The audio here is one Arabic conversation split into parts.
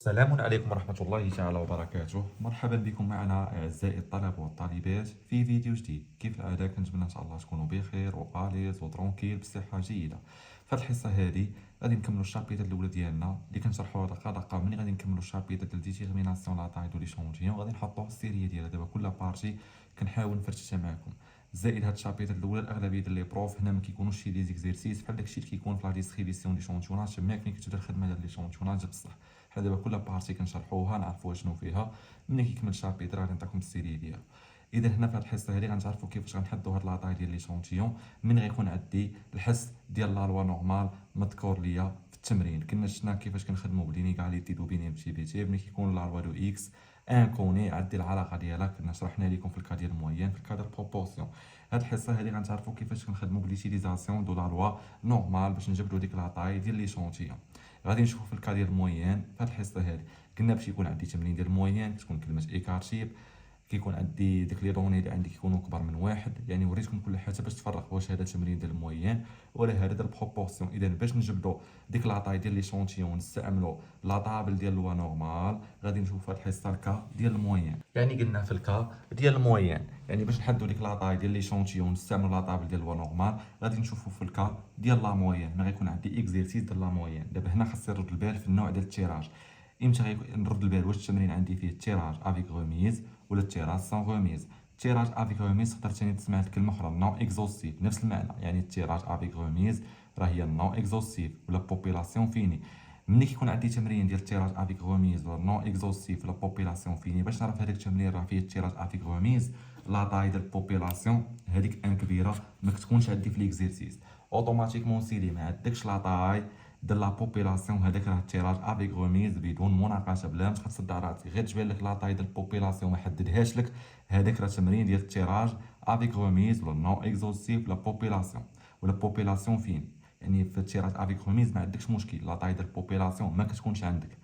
السلام عليكم ورحمة الله تعالى وبركاته. مرحبا بكم معنا أعزائي الطلبة والطالبات في فيديو جديد. كيف العادة كنتمنى إن شاء الله تكونوا بخير وآليز وترونكيل بصحة جيدة. في هذه الحصة هذه غادي نكملوا الشابيتر الأولى ديالنا اللي كنشرحوها دقة دقة. ملي غادي نكملوا الشابيتر ديال ديتيرميناسيون لا تاي دو ليشونتيون غادي نحطوه السيرية ديالها. دابا كل بارتي كنحاول نفرشتها معكم. زائد هاد الشابيتر الاولى الاغلبيه ديال لي بروف هنا ما كيكونوش شي لي زيكزيرسيس بحال داكشي اللي كيكون في لا ديسكريبسيون دي شونتيونات. تماك ملي كتبدا الخدمه ديال لي شونتيونات بصح حنا دابا كل بارتي كنشرحوها نعرفوا شنو فيها. ملي كيكمل الشابيتر غادي نعطيكم السيري ديالها. اذا هنا في هذه الحصه هذه غنتعرفوا كيفاش غنحدوا هاد لاطاي ديال لي شونتيون من غيكون عندي الحس ديال لا لوا نورمال مذكور ليا في التمرين. كنا شفنا كيفاش كنخدموا بلينيغاليتي دو بينيفيتيف ملي كيكون لا لوا دو اكس انكوني عندي العلاقه ديالها. كنا شرحنا لكم في الكادير موين في الكادير بروبورسيون. هاد الحصه هذه غنتعرفوا كيفاش كنخدموا بليتيليزاسيون دو لا لوا نورمال باش نجبدوا ديك لاطاي ديال لي شونتيون. غادي نشوفوا في الكادير موين في هاد الحصه هذه. قلنا باش يكون عندي تمرين ديال الموين كتكون كلمه ايكارتيب. كيكون عندي ديك لي دوني اللي عندي كيكونوا كبار من واحد. يعني وريتكم كل حاجه باش تفرق واش هذا تمرين ديال الموين ولا هذا ديال البروبورسيون. اذا باش نجبدوا ديك لاطاي ديال لي شونتيون ونستعملوا لا طابل ديال لوا نورمال غادي نشوفوا في هاد الحصه الكا ديال الموين. يعني قلنا في الكا ديال الموين يعني باش نحدوا ديك لاطاي ديال لي شونتيون ونستعملوا لا طابل ديال لوا نورمال غادي نشوفوا في الكا ديال لا موين. ما غيكون عندي اكزرسيس ديال لا موين. دابا هنا خاصني نرد البال في النوع ديال التيراج. امتى نرد البال واش التمرين عندي فيه تيراج افيك غوميز ولا تيراج سان غوميز. تيراج افيك غوميز تقدر ثاني تسمع الكلمه اخرى نون اكزوستيف نفس المعنى. يعني التيراج افيك غوميز راه هي نون اكزوستيف ولا بوبيلاسيون فيني. ملي كيكون عندي تمرين ديال التيراج افيك غوميز ولا نون اكزوستيف ولا بوبيلاسيون فيني باش نعرف هذاك التمرين راه فيه التيراج افيك غوميز لا طاي ديال البوبيلاسيون هذيك ان كبيره ما كتكونش عندي في ليكزيرسيس. اوتوماتيكمون سيدي ما عندكش لا طاي de la population هذاك راه التيراج افيك غوميز بدون مناقشه بلا ما تبقى تصدع راسك غير تبان لك لا طاي ديال البوبولاسيون ما حددهاش لك. هذاك راه تمرين ديال التيراج افيك غوميز ولا نون اكزوستيف ولا بوبولاسيون ولا بوبولاسيون فين. يعني في التيراج افيك غوميز ما عندكش مشكل لا طاي ديال البوبولاسيون ما كتكونش عندك.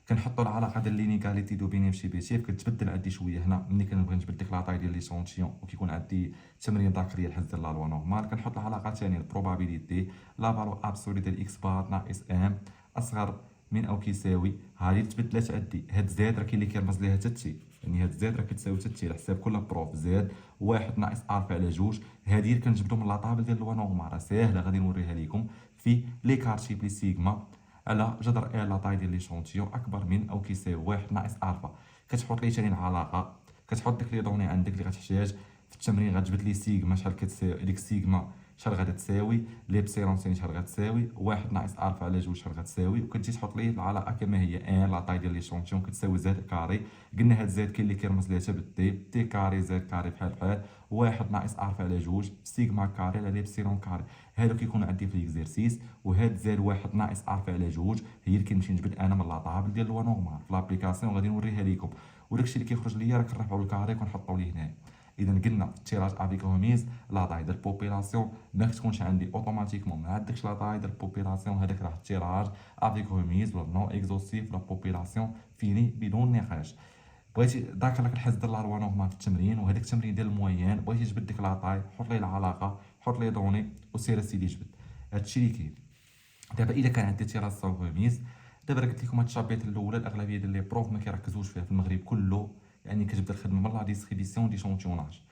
كنحطوا العلاقه ديال لينيغاليتي دو بينيفيتيف كتبدل عندي شويه هنا. ملي كنبغي نجبد ديك لاطاي ديال لي شونتيون وكيكون عندي تمرين ذكريه الحز ديال لا لوا نورمال كنحط العلاقه ثانيه البروبابيليتي لا فالو ابسولي ديال اكس بار ناقص ام اصغر من او كيساوي. هذه تبدلات عندي هاد زاد راه كاين اللي كيرمز ليها حتى تي. يعني هاد زاد راه كتساوي حتى تي على حساب كل بروف زاد واحد ناقص الفا على جوج. هذه اللي كنجبدو من لا طابل ديال لوا نورمال راه ساهله غادي نوريها لكم في لي كارتيب لي سيغما على جذر ا لا طاي ديال لي شونتيون اكبر من او كيساوي واحد ناقص الفا. كتحط لي ثاني العلاقه كتحط ديك لي دوني عندك اللي غتحتاج في التمرين. غتجبد لي سيغما شحال كتساوي ديك سيغما شحال غادا تساوي ليبسيلون ثاني شحال غتساوي واحد ناقص الفا على جوج شحال غتساوي. وكتجي تحط لي العلاقه كما هي ان لا طاي ديال لي شونتيون كتساوي زاد كاري. قلنا هاد زاد كاين اللي كيرمز ليها حتى بالتي تي كاري زاد كاري بحال بحال واحد ناقص الفا على جوج سيغما كاري على ليبسيلون كاري. هادو كيكونوا عندي في ليكزيرسيس. وهاد زاد واحد ناقص الفا على جوج هي اللي كنمشي نجبد انا من لا طابل ديال لوا نورمال في لابليكاسيون غادي نوريها لكم. وداكشي اللي كيخرج ليا راه كنرفعوا للكاري ونحطوا ليه هنايا. اذا قلنا التيراج افيك غوميز لا طاي ديال البوبيلاسيون ما كتكونش عندي اوتوماتيكمون ما عندكش لا طاي ديال البوبيلاسيون. هذاك راه التيراج افيك غوميز ولا نون اكزوستيف ولا بوبيلاسيون فيني بدون نقاش. بغيتي ذاكر لك الحس ديال لا لوا نورمال في التمرين وهذاك التمرين ديال الموين بغيتي تجبد ديك لا طاي حط ليه العلاقه حط ليه دوني وسير سيدي جبد. هادشي اللي كاين. دابا الا كان عندي تيراج سان غوميز دابا راه قلت لكم هاد الشابيتر الاولى الاغلبيه ديال لي بروف ما كيركزوش فيه في المغرب كله. يعني كتبدا الخدمه من لا ديسكريبسيون دي شونتيوناج.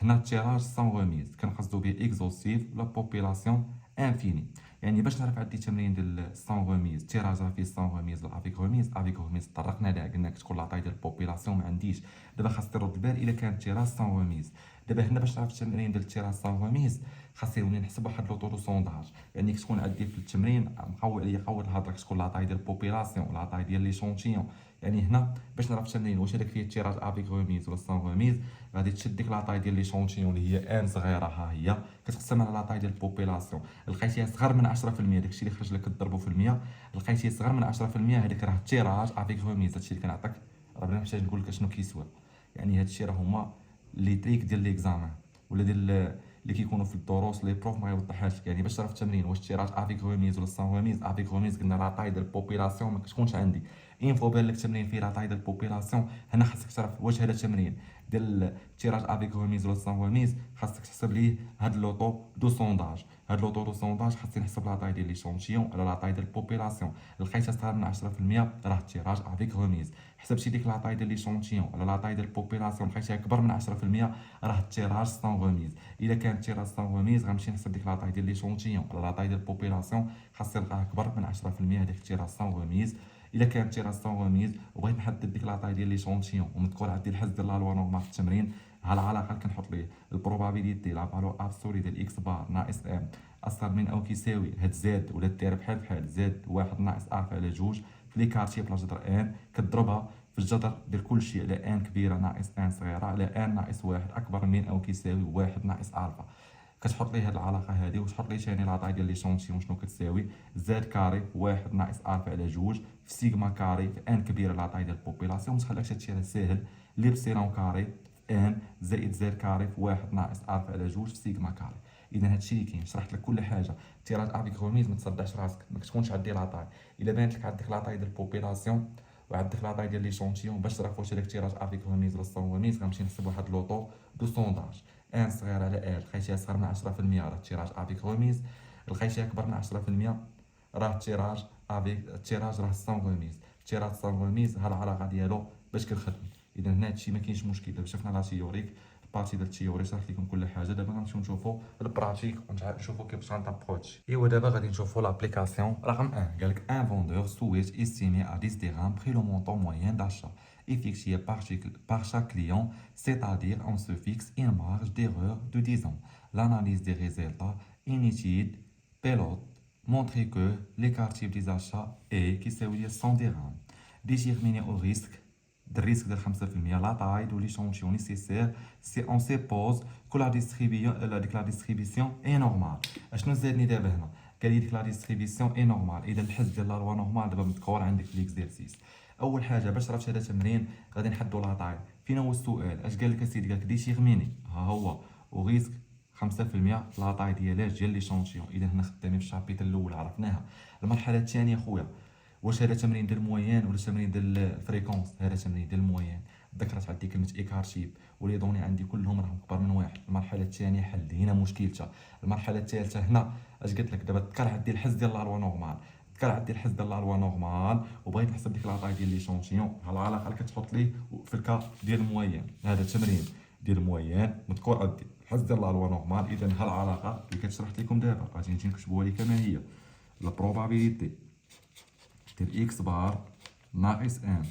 هنا التيراج سان غوميز كنقصدو به اكزوستيف ولا بوبيلاسيون انفيني. يعني باش نعرف عندي تمرين ديال سان غوميز تيراج راه فيه سان غوميز ولا افيك غوميز. افيك غوميز طرقنا لها قلنا كتكون لاطاي ديال البوبيلاسيون ما عنديش. دابا خاصني نرد البال الا كان تيراج سان غوميز. دابا هنا باش نعرف التمرين ديال التيراج سان غوميز خاصني نحسب واحد لوطورو سونداج. يعني كتكون عندي في التمرين مقول عليا قول الهضره كتكون لاطاي ديال البوبيلاسيون ولا لاطاي ديال لي شونتيون. يعني هنا باش نعرف التمرين واش هذاك فيه التيراج افيك غوميز ولا سان غوميز غادي تشد ديك لاطاي ديال لي شونتيون اللي هي ان صغيره ها هي كتقسم على لاطاي ديال البوبيلاسيون لقيتيها صغر من 10%. داكشي اللي خرج لك كضربو في المية لقيتيه صغر من 10%. هذاك راه التيراج افيك غوميز. هادشي اللي كنعطيك راه بلا محتاج نقول لك شنو كيسوى. يعني هادشي راه هما لي تريك ديال ليكزامان ولا ديال اللي كيكونوا في الدروس لي بروف ما يوضحهاش لك. يعني باش تعرف التمرين واش تيراج افيك غوميز ولا سان غوميز. افيك غوميز قلنا لا طاي ديال البوبيلاسيون ما كتكونش عندي. انفو بان لك التمرين فيه لا طاي ديال البوبيلاسيون هنا خاصك تعرف واش هذا التمرين ديال تيراج افيك غوميز ولا سان غوميز. خاصك تحسب ليه هاد لوطو دو سونداج. هاد لوطورو سونداج خاصني نحسب لاطاي ديال لي شونتيون على لاطاي ديال البوبيلاسيون. لقيتها صغار من 10% راه التيراج افيك غوميز. حسبتي ديك لاطاي ديال لي شونتيون على لاطاي ديال البوبيلاسيون لقيتها كبر من 10% راه التيراج سون غوميز. الا كان التيراج سون غوميز غنمشي نحسب ديك لاطاي ديال لي شونتيون على لاطاي ديال البوبيلاسيون خاصني نلقاها كبر من 10%. هذاك التيراج سون غوميز. الا كان التيراج سون غوميز وبغيت نحدد ديك لاطاي ديال لي شونتيون ومذكور عندي الحز ديال لا لوا نورمال في التمرين، ها العلاقه اللي كنحط ليه البروبابيليتي لا فالور ابسولي ديال اكس بار ناقص ام اصغر من او كيساوي هاد زاد ولا دير بحال بحال زاد واحد ناقص الفا على جوج في لي كارتي بلا جذر ان كتضربها في الجذر ديال كلشي على ان كبيره ناقص ان صغيره على ان ناقص واحد اكبر من او كيساوي واحد ناقص الفا. كتحط ليه هاد العلاقه هادي وتحط ليه ثاني لاطاي ديال لي شونتيون شنو كتساوي زاد كاري في واحد ناقص الفا على جوج في سيغما كاري في ان كبيره لاطاي ديال البوبيلاسيون. متخليكش هادشي راه ساهل ليبسيلون كاري في ان زائد زاد كاري في واحد ناقص الفا على جوج في سيغما كاري. اذا هادشي اللي كاين شرحت لك كل حاجه. تيراج افيك غوميز ما تصدعش راسك ما كتكونش عندي لاطاي. الا بانت لك عندك لاطاي ديال البوبيلاسيون وعندك لاطاي ديال لي شونتيون باش تعرف واش هذاك تيراج افيك غوميز ولا سون غوميز غنمشي نحسب واحد لوطو دو سونداج ان صغير على ال لقيتيها صغر من 10% راه التيراج افيك غوميز. لقيتيها اكبر من 10% راه التيراج افيك التيراج راه سون غوميز. التيراج سون غوميز ها العلاقه ديالو باش كنخدم. اذا هنا هادشي ما كاينش مشكل. دابا شفنا لا تيوريك البارتي ديال التيوري شرحت لكم كل حاجه. دابا غنمشيو نشوفوا البراتيك ونشوفوا كيفاش غنطبقوا هادشي. ايوا دابا غادي نشوفوا لابليكاسيون رقم 1. قال لك ان فوندور souhaite estimer à 10 dirhams prix le montant moyen d'achat effectué par chaque client, c'est-à-dire on se fixe une marge d'erreur de 10 ans. L'analyse des résultats, une étude pilote montre que l'écart type des achats est qui s'évalue 100 dirhams. Déterminer au risque الريسك ديال 5% لا طاي دو ليشونتيون نيسيسير سي اون سيبوز كو لا ديستريبيون ديك لا ديستريبيسيون اي نورمال. اشنو زادني دابا هنا؟ قال لي ديك لا ديستريبيسيون اي نورمال. اذا الحز ديال لا لوا نورمال دابا مذكور عندك في ليكزيرسيس. اول حاجه باش عرفت هذا تمرين غادي نحدوا لا طاي. فين هو السؤال؟ اش قال لك اسيدي؟ قال لك ديتيرميني ها هو وريسك 5% لا طاي ديال ديال ليشونتيون. اذا هنا خدامين في الشابيتر الاول عرفناها. المرحله الثانيه خويا واش هذا تمرين ديال الموين ولا تمرين ديال الفريكونس؟ هذا تمرين ديال الموين. ذكرت عندي كلمه ايكارتيب ولي دوني عندي كلهم راهم كبر من واحد. المرحله الثانيه حل هنا مشكلتها. المرحله الثالثه هنا اش قلت لك؟ دابا ذكر عندي الحز ديال لا لوا نورمال. ذكر عندي الحز ديال لا لوا نورمال وبغيت نحسب ديك لاطاي ديال لي شونتيون. ها العلاقه اللي كتحط لي في الكا ديال الموين. هذا التمرين ديال الموين مذكور عندي الحز ديال لا لوا نورمال. اذا ها العلاقه اللي كتشرحت لكم دابا غادي نجي نكتبوها لي كما هي. لا بروبابيليتي ديال اكس بار ناقص ان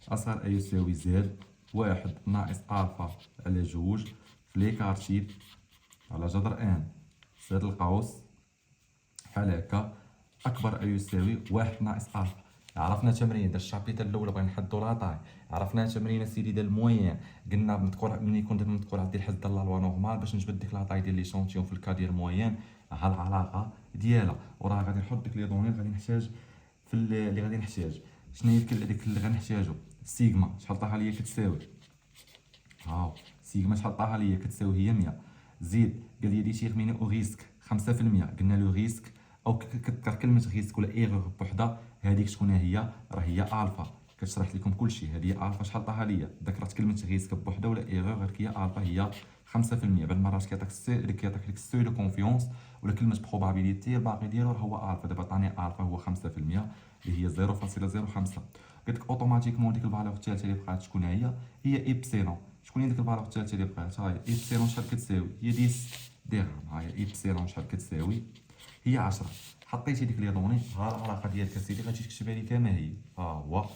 اصغر اي يساوي زد واحد ناقص الفا على جوج في ليكار تيب على جذر ان زاد القوس بحال هكا اكبر اي يساوي واحد ناقص الفا. عرفنا تمرين ديال الشابيتر الاول بغينا نحدوا لاطاي. عرفنا تمرين اسيدي ديال الموين قلنا مذكور ملي يكون دابا مذكور عندي الحد ديال لا لوا نورمال باش نجبد ديك لاطاي ديال لي شونتيون في الكا ديال الموين. ها العلاقه ديالها وراه غادي نحط ديك لي دوني غادي نحتاج في اللي غادي نحتاج. شنو هي ديك اللي غنحتاجو؟ سيغما شحال طاها ليا كتساوي ها سيغما شحال طاها ليا كتساوي هي 100 زيد قال لي ديتيرميني او ريسك 5%. قلنا لو ريسك او كتذكر كلمه ريسك ولا ايغور بوحدها هذيك شكون هي؟ راه هي الفا. كتشرح لكم كلشي. هذه الفا شحال طاها ليا؟ ذكرت كلمه ريسك بوحدها ولا ايغور غير هي الفا هي 5%. بعد المرات كيعطيك كيعطيك ديك السوي دو كونفيونس ولا كلمه بروبابيليتي الباقي ديالو راه هو الفا. دابا عطاني الفا هو 5% اللي هي 0.05. قلت لك اوتوماتيكمون ديك الفالور الثالثه اللي بقات شكون هي؟ هي ايبسيلون. شكون هي ديك الفالور الثالثه اللي بقات؟ ها هي ايبسيلون شحال كتساوي؟ هي 10 درهم. ها هي ايبسيلون شحال كتساوي؟ هي 10. حطيتي ديك لي دوني ها العلاقه ديالك اسيدي غادي تكتبها لي كما هي. ها هو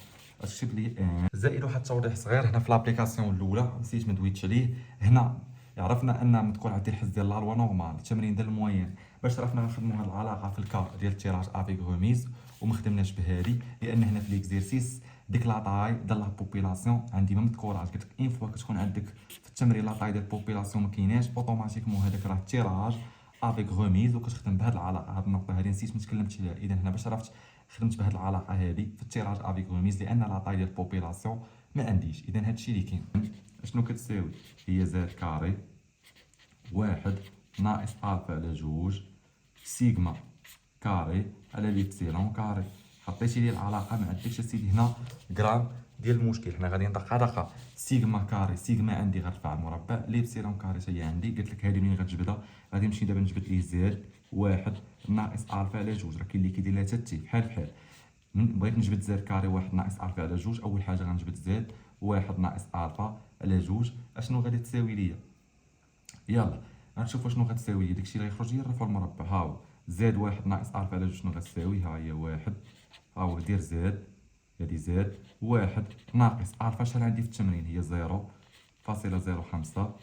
غتكتب لي زائد واحد التوضيح صغير هنا في لابليكاسيون الاولى نسيت ما دويتش عليه. هنا عرفنا ان مذكور عندي الحز ديال لا لوا نورمال التمرين ديال الموين باش عرفنا نخدموا هاد العلاقه في الكا ديال التيراج افيك غوميز وما خدمناش بهادي لان هنا في ليكزيرسيس ديك لاطاي ديال لا بوبيلاسيون عندي ما مذكوره. قلت لك اين فوا كتكون عندك في التمرين لاطاي ديال البوبيلاسيون ما كايناش اوتوماتيكمون هذاك راه التيراج افيك غوميز وكتخدم بهاد العلاقه. هاد النقطه هادي نسيت ما تكلمتش عليها. اذا هنا باش عرفت خدمت بهاد العلاقه هادي في التيراج افيك غوميز لان لاطاي ديال البوبيلاسيون ما عنديش. اذا هادشي اللي كاين. شنو كتساوي؟ هي زاد كاري واحد ناقص الفا على جوج سيغما كاري على ليبسيلون كاري. حطيتي لي العلاقه ما عندكش اسيدي هنا غرام ديال المشكل. حنا غادي ندقق دقه. سيغما كاري سيغما عندي غيرفع المربع ليبسيلون كاري هي عندي. قلت لك هذه منين غتجبدها؟ غادي نمشي دابا نجبد ليه زاد واحد ناقص الفا على جوج. راه كاين اللي كيدير لها تاتي بحال بحال. من بغيت نجبد زاد كاري واحد ناقص الفا على جوج، اول حاجه غنجبد زاد واحد ناقص الفا على جوج. اشنو غادي تساوي ليا؟ يلا غنشوفوا شنو غتساوي ليا. داكشي اللي غيخرج ليا الرفع المربع. ها هو زاد واحد ناقص الفا على جوج شنو غتساوي؟ ها هي واحد. ها هو دير زاد، هادي زاد واحد ناقص الفا شحال عندي في التمرين؟ هي 0.05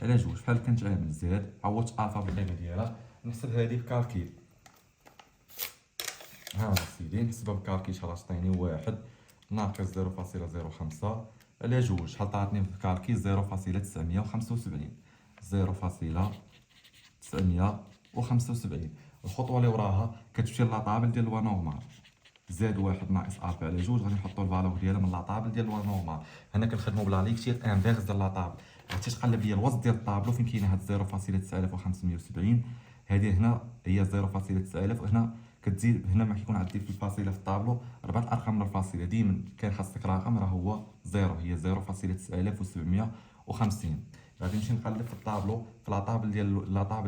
على جوج. بحال كنت عامل زاد عوضت الفا بالقيمه ديالها. نحسب هادي بكالكيل. ها سيدي نحسبها بكالكيل. شحال عطيني؟ واحد ناقص 0.05 على جوج. شحال عطاتني بالكالكيل؟ 0.975. 0.975. الخطوه اللي وراها كتمشي لاطابل ديال لوا نورمال. زاد واحد ناقص الفا على جوج غادي نحطو الفالور ديالها من لاطابل ديال لوا نورمال. هنا كنخدمو بلا ليكتير انفيرس ديال لاطابل. غادي تقلب ليا الوسط ديال الطابلو فين كاينه هاد 0.9570. هادي هنا هي 0.9000. هنا كتزيد هنا ما كيكون عندي في الفاصله في الطابلو 4 ارقام من الفاصله. ديما كان خاصك رقم راه هو زيرو، هي 0.9750. غادي نمشي نقلب في الطابلو في لاطابل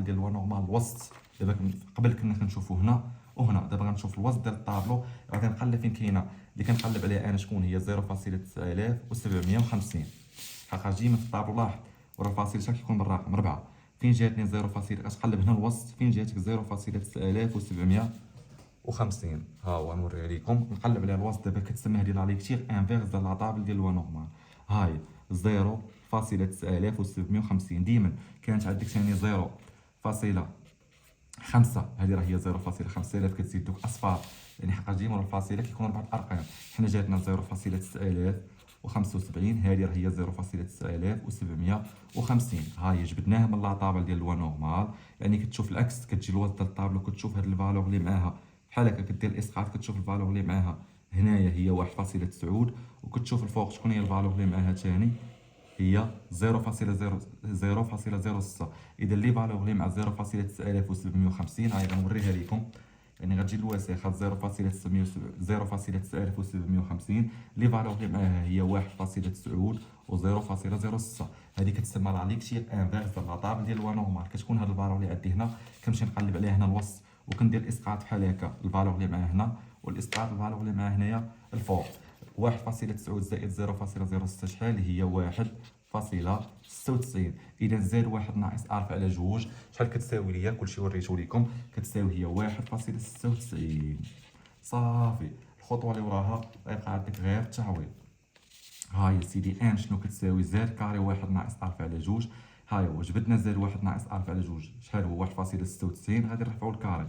ديال لوا نورمال الوسط. دابا قبل كنا كنشوفو هنا وهنا، دابا غنشوف الوسط ديال الطابلو. غادي نقلب فين كاينه اللي كنقلب عليها انا شكون هي 0.9750. حقا جيما في الطابلو لاحظ ورا الفاصل شحال كيكون بالرقم 4. فين جاتني 0. غتقلب هنا الوسط فين جاتك 0.9750. ها هو نوريها لكم. نقلب على الوسط دابا كتسمى هذه لا ليكتير انفيرس ديال لاطابل ديال لوا نورمال. هاي 0.9750. ديما كانت عندك ثاني 0.5. هذه راه هي 0.5000 كتزيد دوك اصفار يعني حقا ديما الفاصله كيكون 4 ارقام. حنا جاتنا 0.9075. هذه راه هي 0.9750. ها هي جبدناها من لاطابل ديال لوا نورمال. يعني كتشوف العكس، كتجي الوسط ديال الطابلو كتشوف هاد الفالور اللي معاها بحال هكا. كدير الاسقاط كتشوف الفالور اللي معاها هنايا هي 1.9. وكتشوف الفوق شكون هي الفالور اللي معاها ثاني هي 0.006. اذا لي فالور اللي مع 0.9750 هاي غنوريها لكم. يعني غتجي الوسيخه 0.9750. لي فالور اللي معاها هي 1.9 و 0.06. هذه كتسمى لا ليكتير انفيرس ديال لاطابل ديال لوا نورمال. كتكون هاد الفالور اللي عندي هنا كنمشي نقلب عليها هنا الوسط وكندير الاسقاط بحال هكا. الفالور اللي معاها هنا والاسقاط الفالور اللي معاها هنايا الفوق. 1.9 زائد 0.06 شحال هي 1.96. اذا زاد واحد ناقص الفا على جوج شحال كتساوي ليا؟ كلشي وريتو لكم. كتساوي هي 1.96. صافي. الخطوه اللي وراها غيبقى عندك غير التعويض. هاي سيدي ان شنو كتساوي؟ زاد كاري واحد ناقص الفا على جوج. هاي هو جبدنا زاد واحد ناقص الفا على جوج شحال هو؟ 1.96. غادي نرفعو الكاري.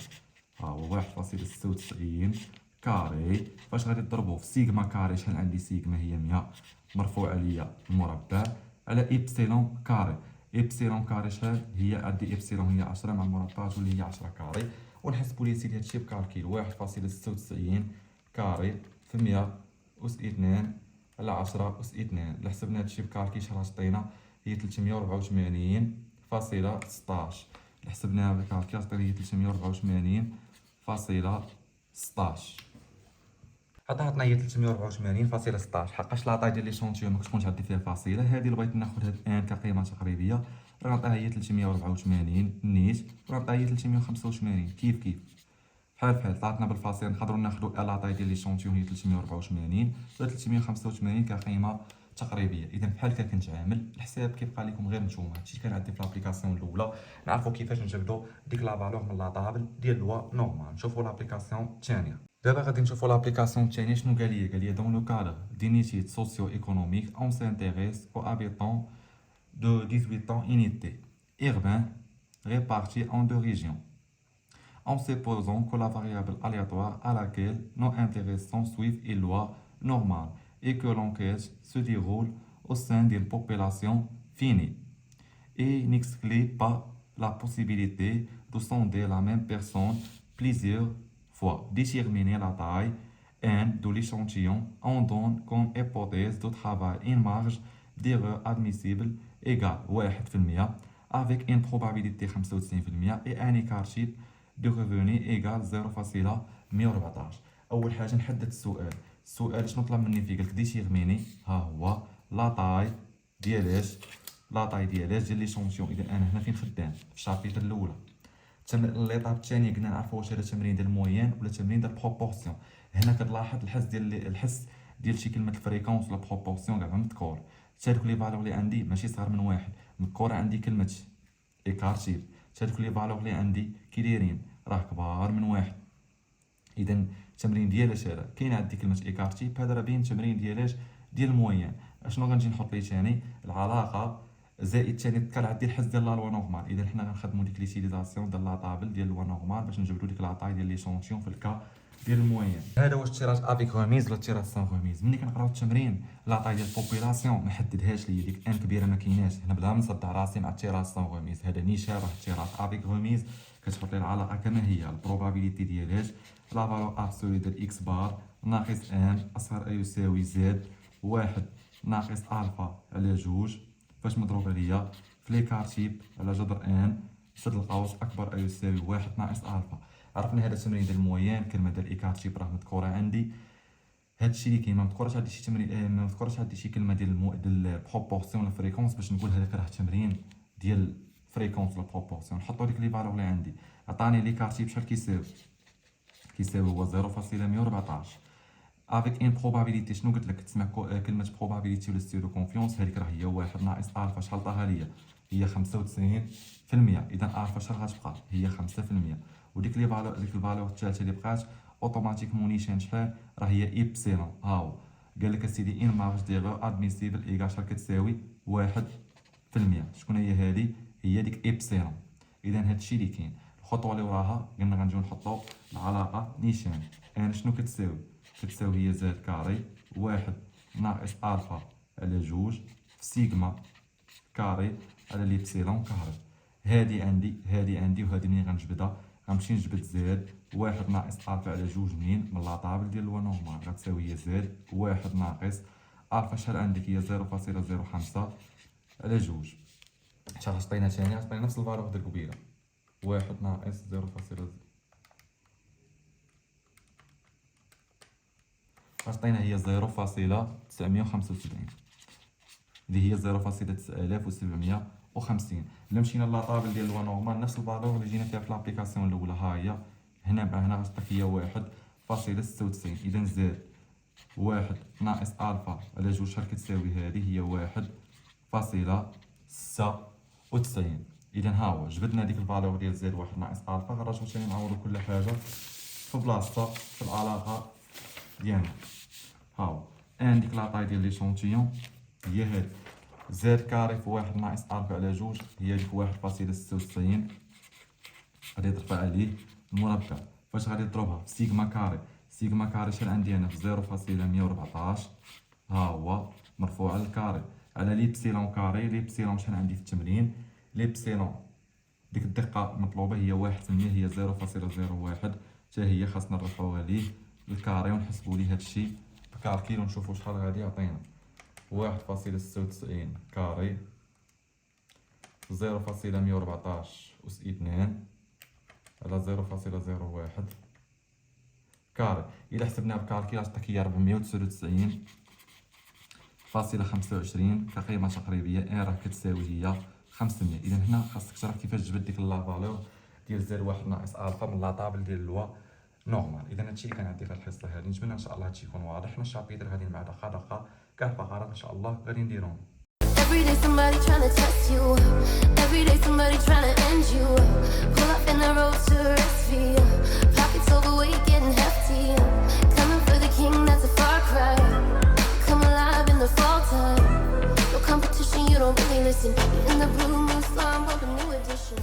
ها هو 1.96 كاري. فاش غادي تضربو في سيغما كاري؟ شحال عندي سيغما هي 100 مرفوعه ليا المربع على ايبسيلون كاري. ايبسيلون كاري شحال هي؟ عندي ايبسيلون هي 10 مع المربع تولي هي 10 كاري. ونحسبوا لي سيدي هادشي بكالكيل. 1.96 كاري في 102 على 10 أس 2. إلا حسبنا هادشي بكالكيل شحال غتعطينا؟ هي 384.16. إلا حسبناها بالكالكيل غتعطينا هي 384.16. عطاتنا هي 384.16. حقاش لاطاي ديال ليشونتيون ما كتكونش عندي فيها فاصله. هذه اللي بغيت ناخذ هاد ان كقيمه تقريبيه راه غنعطيها هي 384 نيت وراه هي 385 كيف كيف بحال بحال. طلعتنا بالفاصله نقدروا ناخذوا لاطاي ديال ليشونتيون هي 384 و 385 كقيمه تقريبيه. اذا بحال هكا كنت عامل الحساب كيبقى لكم غير نتوما. هادشي كان عندي في لابليكاسيون الاولى. نعرفوا كيفاش نجبدوا ديك لا فالور من لاطابل ديال لوا نورمال. نشوفوا لابليكاسيون الثانيه. دابا غادي نشوفوا لابليكاسيون الثانيه شنو قال لي. قال لي دون لو كادر دين étude socio-économique on s'intéresse aux habitants de 18 ans unités urbains répartis en deux régions en supposant que la variable aléatoire à laquelle nos intéressants suivent est loi normale et que l'enquête se déroule au sein d'une population finie et n'exclut pas la possibilité de sonder la même personne plusieurs fois. Déterminer la taille n de l'échantillon on donne comme hypothèse de travail une marge d'erreur admissible égale 1% avec une probabilité 95% et un écart type de revenu égale 0.114. اول حاجه نحدد السؤال. السؤال شنو طلب مني فيه؟ قالك ديتيرميني. ها هو لا طاي ديال اش؟ لا طاي ديال اش ديال ليشونتيون. اذا انا هنا فين خدام؟ في الشابيتر الاولى. ليطاب الثانيه قلنا نعرفوا واش هذا تمرين ديال الموين ولا تمرين ديال البروبورسيون. هنا كتلاحظ الحس ديال شي كلمه الفريكونس ولا بروبورسيون كاع مذكور. هادوك لي فالور اللي عندي ماشي صغار من واحد، مذكوره عندي كلمه ايكارتيف. هادوك لي فالور اللي عندي كي دايرين راه كبار من واحد. اذا التمرين ديالاش هذا كاين عندي كلمه ايكارتيف، هذا راه باين التمرين ديالاش ديال الموين. اشنو غنجي نحط ليه ثاني؟ العلاقه زائد ثاني ذكر عندي الحس ديال لا لوا نورمال. اذا حنا غنخدموا ديك ليتيليزاسيون ديال لا طابل ديال لوا نورمال باش نجبدوا ديك لاطاي ديال لي شونتيون في الكا ديال الموين. هذا واش تيراج افيك غوميز ولا تيراج سان غوميز. ملي كنقراو التمرين لاطاي ديال البوبولاسيون ما حددهاش ليا، ديك ان كبيره ما كايناش هنا، بلا ما نصدع راسي مع التيراج سان غوميز. هذا نيشان راه تيراج افيك غوميز كتحط لي العلاقه كما هي، البروبابيليتي ديالاش لا فالور ابسولي ديال اكس بار ناقص ان اصغر اي يساوي زد واحد ناقص الفا على جوج فاش مضروب عليا في ليكارتيب على جذر ان سد القوس اكبر اي يساوي واحد ناقص الفا. عرفنا هذا التمرين ديال الموين. كلمه ديال ايكارتيب راه مذكوره عندي. هادشي اللي كاين. ما مذكورش عندي شي تمرين، ما مذكورش عندي شي كلمه ديال البروبورسيون ولا فريكونس باش نقول هذاك راه تمرين ديال فريكونس ولا بروبورسيون. نحطوا ديك لي فالور اللي عندي. عطاني ليكارتيب شحال كيساوي هو 0.114 افيك ان بروبابيليتي. شنو قلت لك؟ تسمع كلمه بروبابيليتي ولا ستيرو كونفيونس، هذيك راه هي واحد ناقص الفا. شحال عطاها ليا؟ هي 95%. اذا الفا شحال غتبقى؟ هي 5%. وديك لي فالور، ديك الفالور الثالثه اللي بقات اوتوماتيكمون نيشان شحال؟ راه هي ايبسيلون. ها هو قال لك اسيدي ان مارج ديغور ادميسيبل ايكال شحال كتساوي 1%. شكون هي هذه؟ هي ديك ايبسيلون. اذا هادشي اللي كاين. الخطوه اللي وراها قلنا غنجيو نحطو العلاقه نيشان ان شنو كتساوي؟ كتساوي هي زد كاري واحد ناقص الفا على جوج في سيغما كاري على ليبسيلون كاري. هادي عندي وهادي منين غنجبدها؟ غنمشي نجبد زد واحد ناقص الفا على جوج منين؟ من لا طابل ديال لوا نورمال غتساوي هي زد واحد ناقص الفا شحال عندك؟ هي 0.05 على جوج. شحال عطينا ثاني؟ عطينا نفس الفالور ديال قبيله واحد ناقص 0.0 عطينا هي 0.975 اللي هي 0.9750. الا مشينا لاطابل ديال لوا نورمال نفس الفالور اللي جينا فيها في لابليكاسيون الاولى ها هي هنا غتعطيك هي 1.96. اذا زد واحد ناقص الفا على جوج شحال كتساوي؟ هذه هي 1.96. اذا ها هو جبدنا ديك الفالور ديال زد واحد ناقص الفا. غنرجعو ثاني نعوضو كل حاجه في بلاصتها في العلاقه ديالنا. ها هو ان ديك لاطاي ديال لي شونتيون هي هاد زد كاري في واحد ناقص الفا على جوج هي ديك 1.96. غادي ترفع عليه المربع. فاش غادي تضربها في سيغما كاري؟ سيغما كاري شحال عندي انا؟ في 0.114 ها هو مرفوع على الكاري على ليبسيلون كاري. ليبسيلون شحال عندي في التمرين؟ ليبسيلون ديك الدقه مطلوبه هي 1%، هي 0.001 حتى هي خاصنا نرفعوها ليه الكاري ونحسبوا ليه هادشي بكالكيل ونشوفوا شحال غادي يعطينا. 1.96 كاري 0.114 أس 2 على 0.01 كاري. إلا حسبناها بكالكيل غتعطيك هي 499.25 كقيمة تقريبية. ان راه كتساوي هي 500. إذا هنا خاصك تعرف كيفاش تجبد ديك لا فالور ديال زد واحد ناقص الفا من لا طابل ديال اللوا نورمال. اذا هادشي اللي كان عندي في الحصه هذه. نتمنى ان شاء الله هادشي يكون واضح. حنا الشابيتر غادي مع دقه كاع الفقرات ان شاء الله غادي نديروهم. Every day somebody trying to test you. Every day somebody trying to end you. Pull up in the road to rescue. Pockets overweight, getting hefty. Coming for the king, that's a far cry. Come alive in the fall time. No competition, you don't really listen. In the blue moon slime, welcome new edition.